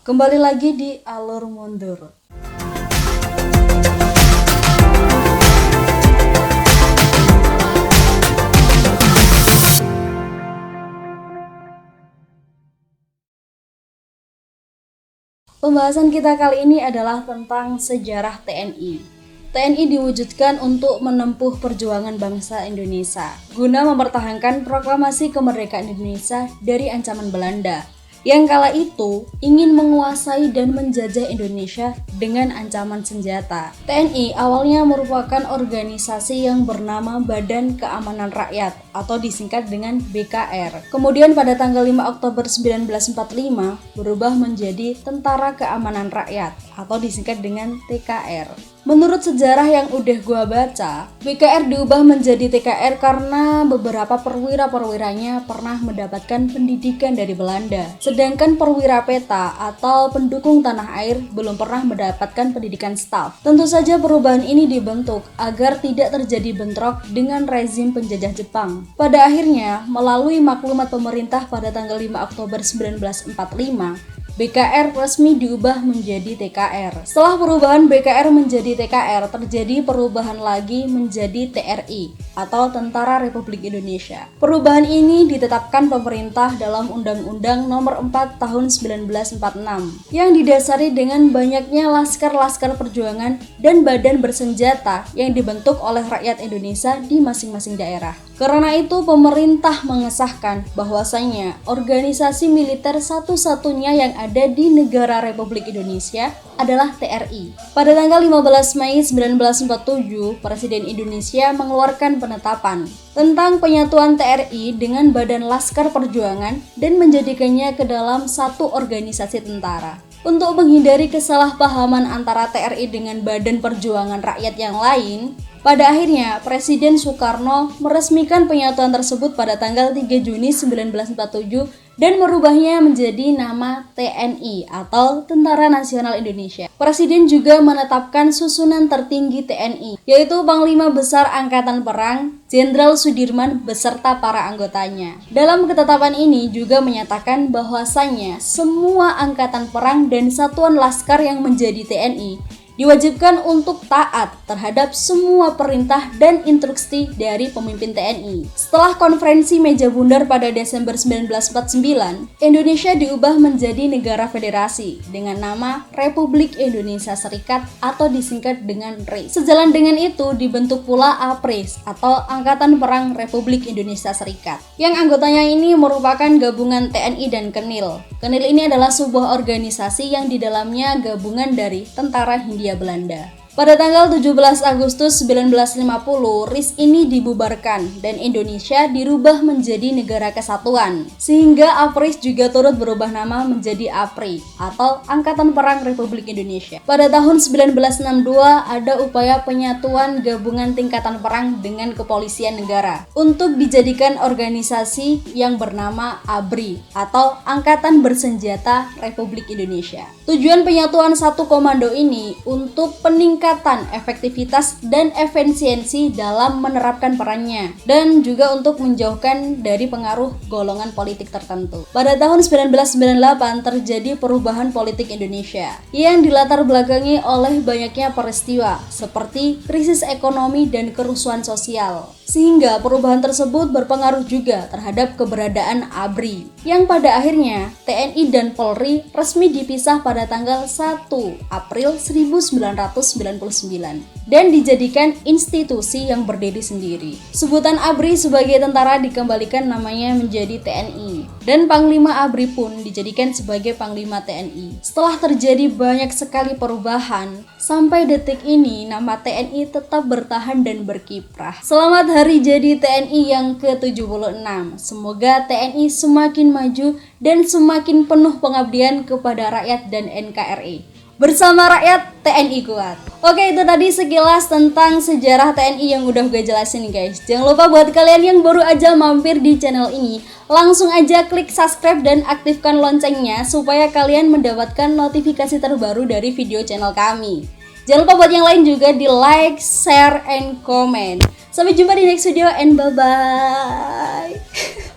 Kembali lagi di Alur Mundur. Pembahasan kita kali ini adalah tentang sejarah TNI. TNI diwujudkan untuk menempuh perjuangan bangsa Indonesia guna mempertahankan proklamasi kemerdekaan Indonesia dari ancaman Belanda yang kala itu ingin menguasai dan menjajah Indonesia dengan ancaman senjata. TNI awalnya merupakan organisasi yang bernama Badan Keamanan Rakyat atau disingkat dengan BKR. Kemudian pada tanggal 5 Oktober 1945 berubah menjadi Tentara Keamanan Rakyat atau disingkat dengan TKR. Menurut sejarah yang udah gua baca, BKR diubah menjadi TKR karena beberapa perwira-perwiranya pernah mendapatkan pendidikan dari Belanda. Sedangkan perwira peta atau pendukung tanah air belum pernah mendapatkan pendidikan staf. Tentu saja perubahan ini dibentuk agar tidak terjadi bentrok dengan rezim penjajah Jepang. Pada akhirnya, melalui maklumat pemerintah pada tanggal 5 Oktober 1945, BKR resmi diubah menjadi TKR. Setelah perubahan BKR menjadi TKR, terjadi perubahan lagi menjadi TRI atau Tentara Republik Indonesia. Perubahan ini ditetapkan pemerintah dalam Undang-Undang Nomor 4 Tahun 1946 yang didasari dengan banyaknya laskar-laskar perjuangan dan badan bersenjata yang dibentuk oleh rakyat Indonesia di masing-masing daerah. Karena itu pemerintah mengesahkan bahwasanya organisasi militer satu-satunya yang ada di negara Republik Indonesia adalah TRI. Pada tanggal 15 Mei 1947, Presiden Indonesia mengeluarkan penetapan tentang penyatuan TRI dengan Badan Laskar Perjuangan dan menjadikannya ke dalam satu organisasi tentara. Untuk menghindari kesalahpahaman antara TRI dengan Badan Perjuangan Rakyat yang lain, pada akhirnya Presiden Soekarno meresmikan penyatuan tersebut pada tanggal 3 Juni 1947 dan merubahnya menjadi nama TNI atau Tentara Nasional Indonesia. Presiden juga menetapkan susunan tertinggi TNI, yaitu Panglima Besar Angkatan Perang Jenderal Sudirman beserta para anggotanya. Dalam ketetapan ini juga menyatakan bahwasannya semua angkatan perang dan satuan laskar yang menjadi TNI diwajibkan untuk taat terhadap semua perintah dan instruksi dari pemimpin TNI. Setelah konferensi meja bundar pada Desember 1949, Indonesia diubah menjadi negara federasi dengan nama Republik Indonesia Serikat atau disingkat dengan RI. Sejalan dengan itu dibentuk pula APRIS atau Angkatan Perang Republik Indonesia Serikat, yang anggotanya ini merupakan gabungan TNI dan Kenil. Kenil ini adalah sebuah organisasi yang di dalamnya gabungan dari tentara Hindia Belanda. Pada tanggal 17 Agustus 1950, RIS ini dibubarkan dan Indonesia dirubah menjadi negara kesatuan, sehingga APRIS juga turut berubah nama menjadi APRI atau Angkatan Perang Republik Indonesia. Pada tahun 1962 ada upaya penyatuan gabungan tingkatan perang dengan kepolisian negara untuk dijadikan organisasi yang bernama ABRI atau Angkatan Bersenjata Republik Indonesia. Tujuan penyatuan satu komando ini untuk peningkatan efektivitas dan efisiensi dalam menerapkan perannya dan juga untuk menjauhkan dari pengaruh golongan politik tertentu. Pada tahun 1998 terjadi perubahan politik Indonesia yang dilatar belakangi oleh banyaknya peristiwa seperti krisis ekonomi dan kerusuhan sosial, sehingga perubahan tersebut berpengaruh juga terhadap keberadaan ABRI yang pada akhirnya TNI dan Polri resmi dipisah pada tanggal 1 April 1999 dan dijadikan institusi yang berdiri sendiri. Sebutan ABRI sebagai tentara dikembalikan namanya menjadi TNI dan Panglima ABRI pun dijadikan sebagai Panglima TNI. Setelah terjadi banyak sekali perubahan, sampai detik ini nama TNI tetap bertahan dan berkiprah. Selamat hari jadi TNI yang ke-76. Semoga TNI semakin maju dan semakin penuh pengabdian kepada rakyat dan NKRI. Bersama rakyat, TNI kuat. Oke, itu tadi sekilas tentang sejarah TNI yang udah gue jelasin guys. Jangan lupa buat kalian yang baru aja mampir di channel ini, langsung aja klik subscribe dan aktifkan loncengnya supaya kalian mendapatkan notifikasi terbaru dari video channel kami. Jangan lupa buat yang lain juga di like, share, and comment. Sampai jumpa di next video and bye-bye.